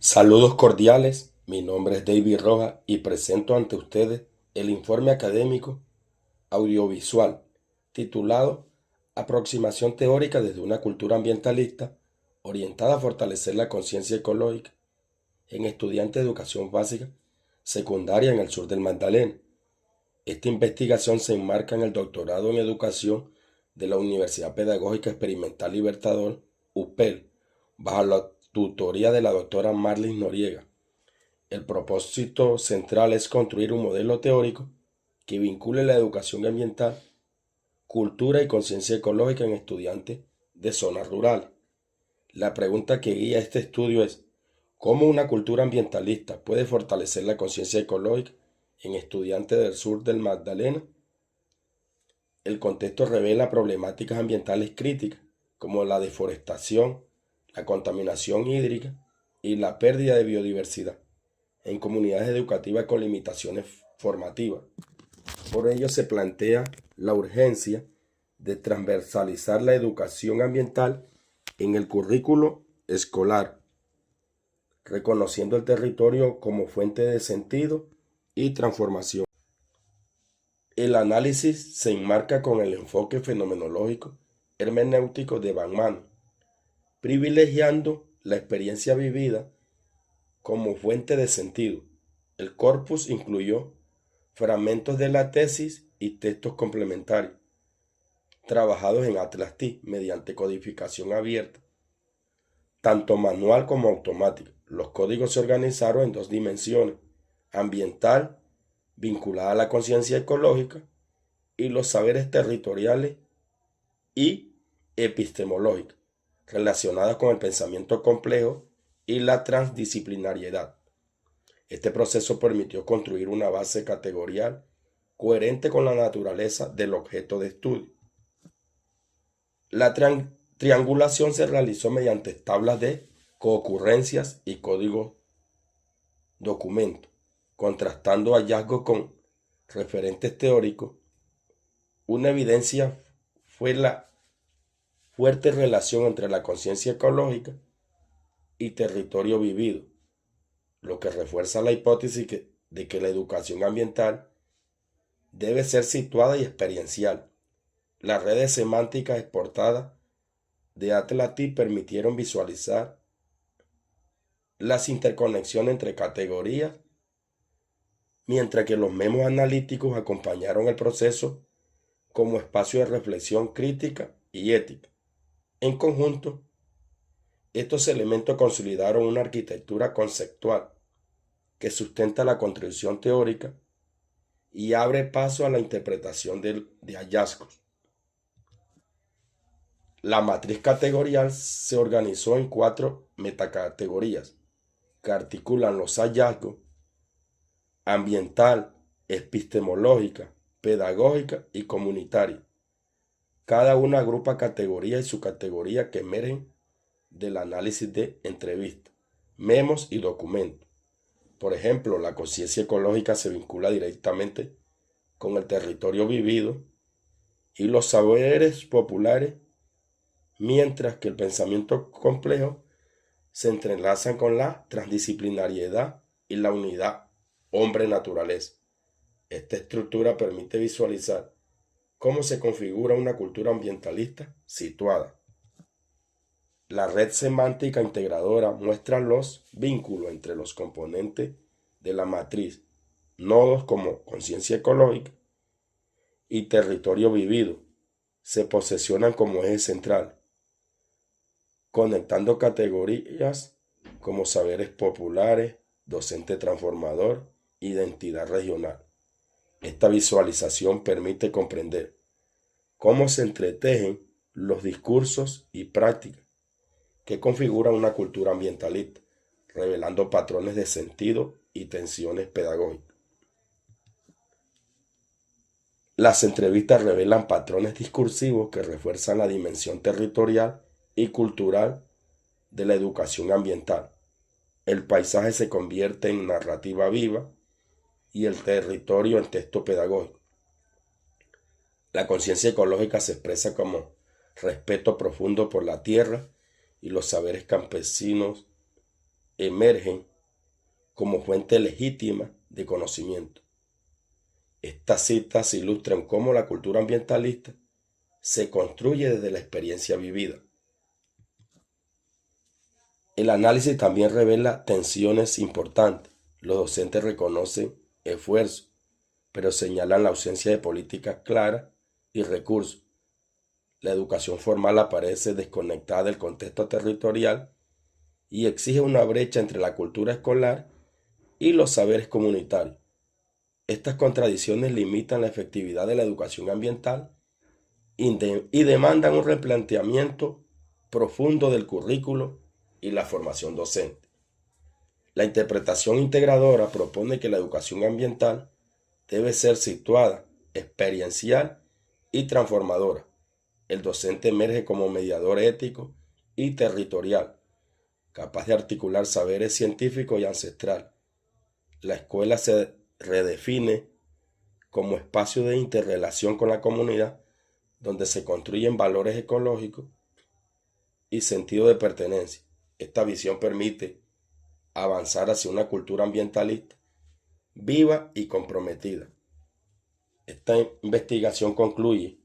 Saludos cordiales, mi nombre es David Rojas y presento ante ustedes el informe académico audiovisual titulado Aproximación teórica desde una cultura ambientalista orientada a fortalecer la conciencia ecológica en estudiantes de educación básica secundaria en el sur del Magdalena. Esta investigación se enmarca en el doctorado en educación de la Universidad Pedagógica Experimental Libertador, UPEL, bajo la tutoría de la doctora Marlis Noriega. El propósito central es construir un modelo teórico que vincule la educación ambiental, cultura y conciencia ecológica en estudiantes de zonas rurales. La pregunta que guía este estudio es: ¿cómo una cultura ambientalista puede fortalecer la conciencia ecológica en estudiantes del sur del Magdalena? El contexto revela problemáticas ambientales críticas como la deforestación, la contaminación hídrica y la pérdida de biodiversidad en comunidades educativas con limitaciones formativas. Por ello se plantea la urgencia de transversalizar la educación ambiental en el currículo escolar, reconociendo el territorio como fuente de sentido y transformación. El análisis se enmarca con el enfoque fenomenológico hermenéutico de Bachmann, privilegiando la experiencia vivida como fuente de sentido. El corpus incluyó fragmentos de la tesis y textos complementarios, trabajados en Atlas-T mediante codificación abierta, tanto manual como automática. Los códigos se organizaron en dos dimensiones: ambiental, vinculada a la conciencia ecológica, y los saberes territoriales y epistemológicos, relacionados con el pensamiento complejo y la transdisciplinariedad. Este proceso permitió construir una base categorial coherente con la naturaleza del objeto de estudio. La triangulación se realizó mediante tablas de concurrencias y código documento, contrastando hallazgos con referentes teóricos. Una evidencia fue la fuerte relación entre la conciencia ecológica y territorio vivido, lo que refuerza la hipótesis de que la educación ambiental debe ser situada y experiencial. Las redes semánticas exportadas de Atlas-T permitieron visualizar las interconexiones entre categorías, mientras que los memos analíticos acompañaron el proceso como espacio de reflexión crítica y ética. En conjunto, estos elementos consolidaron una arquitectura conceptual que sustenta la contribución teórica y abre paso a la interpretación de hallazgos. La matriz categorial se organizó en 4 metacategorías que articulan los hallazgos: ambiental, epistemológica, pedagógica y comunitaria. Cada una agrupa categorías y subcategorías que emergen del análisis de entrevistas, memos y documentos. Por ejemplo, la conciencia ecológica se vincula directamente con el territorio vivido y los saberes populares, mientras que el pensamiento complejo se entrelazan con la transdisciplinariedad y la unidad hombre-naturaleza. Esta estructura permite visualizar cómo se configura una cultura ambientalista situada. La red semántica integradora muestra los vínculos entre los componentes de la matriz, nodos como conciencia ecológica y territorio vivido, se posesionan como eje central, conectando categorías como saberes populares, docente transformador, identidad regional. Esta visualización permite comprender cómo se entretejen los discursos y prácticas que configuran una cultura ambientalista, revelando patrones de sentido y tensiones pedagógicas. Las entrevistas revelan patrones discursivos que refuerzan la dimensión territorial y cultural de la educación ambiental. El paisaje se convierte en narrativa viva y el territorio en texto pedagógico. La conciencia ecológica se expresa como respeto profundo por la tierra y los saberes campesinos emergen como fuente legítima de conocimiento. Estas citas ilustran cómo la cultura ambientalista se construye desde la experiencia vivida. El análisis también revela tensiones importantes. Los docentes reconocen esfuerzos, pero señalan la ausencia de políticas claras y recursos. La educación formal aparece desconectada del contexto territorial y exige una brecha entre la cultura escolar y los saberes comunitarios. Estas contradicciones limitan la efectividad de la educación ambiental y demandan un replanteamiento profundo del currículo y la formación docente. La interpretación integradora propone que la educación ambiental debe ser situada, experiencial y transformadora. El docente emerge como mediador ético y territorial, capaz de articular saberes científicos y ancestrales. La escuela se redefine como espacio de interrelación con la comunidad, donde se construyen valores ecológicos y sentido de pertenencia. Esta visión permite avanzar hacia una cultura ambientalista viva y comprometida. Esta investigación concluye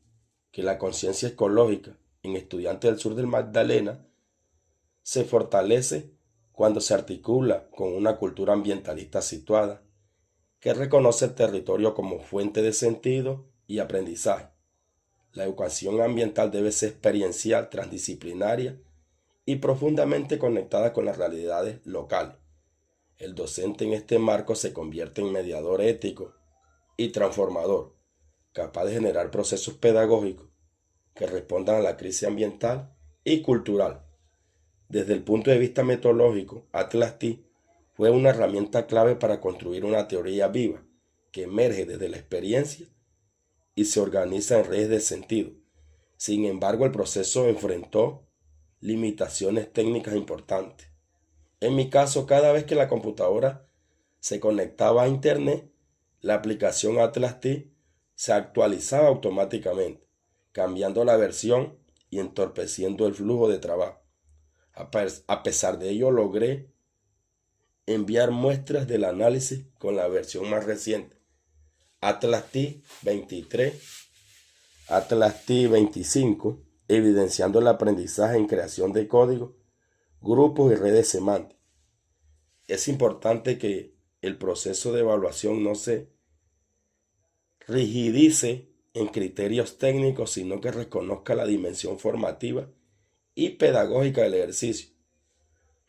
que la conciencia ecológica en estudiantes del sur del Magdalena se fortalece cuando se articula con una cultura ambientalista situada, que reconoce el territorio como fuente de sentido y aprendizaje. La educación ambiental debe ser experiencial, transdisciplinaria y profundamente conectada con las realidades locales. El docente en este marco se convierte en mediador ético y transformador, capaz de generar procesos pedagógicos que respondan a la crisis ambiental y cultural. Desde el punto de vista metodológico, Atlas-T fue una herramienta clave para construir una teoría viva que emerge desde la experiencia y se organiza en redes de sentido. Sin embargo, el proceso enfrentó limitaciones técnicas importantes. En mi caso, cada vez que la computadora se conectaba a Internet, la aplicación Atlas-T se actualizaba automáticamente, cambiando la versión y entorpeciendo el flujo de trabajo. A pesar de ello, logré enviar muestras del análisis con la versión más reciente, Atlas-T 23, Atlas-T 25, evidenciando el aprendizaje en creación de código, grupos y redes semánticas. Es importante que el proceso de evaluación no se rigidice en criterios técnicos, sino que reconozca la dimensión formativa y pedagógica del ejercicio.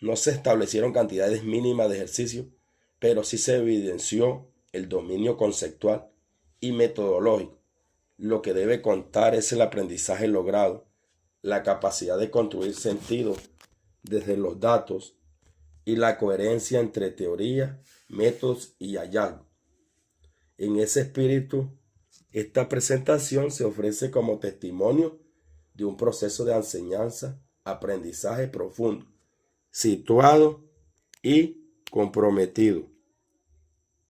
No se establecieron cantidades mínimas de ejercicio, pero sí se evidenció el dominio conceptual y metodológico. Lo que debe contar es el aprendizaje logrado, la capacidad de construir sentido desde los datos y la coherencia entre teoría, métodos y hallazgo. En ese espíritu, esta presentación se ofrece como testimonio de un proceso de enseñanza, aprendizaje profundo, situado y comprometido.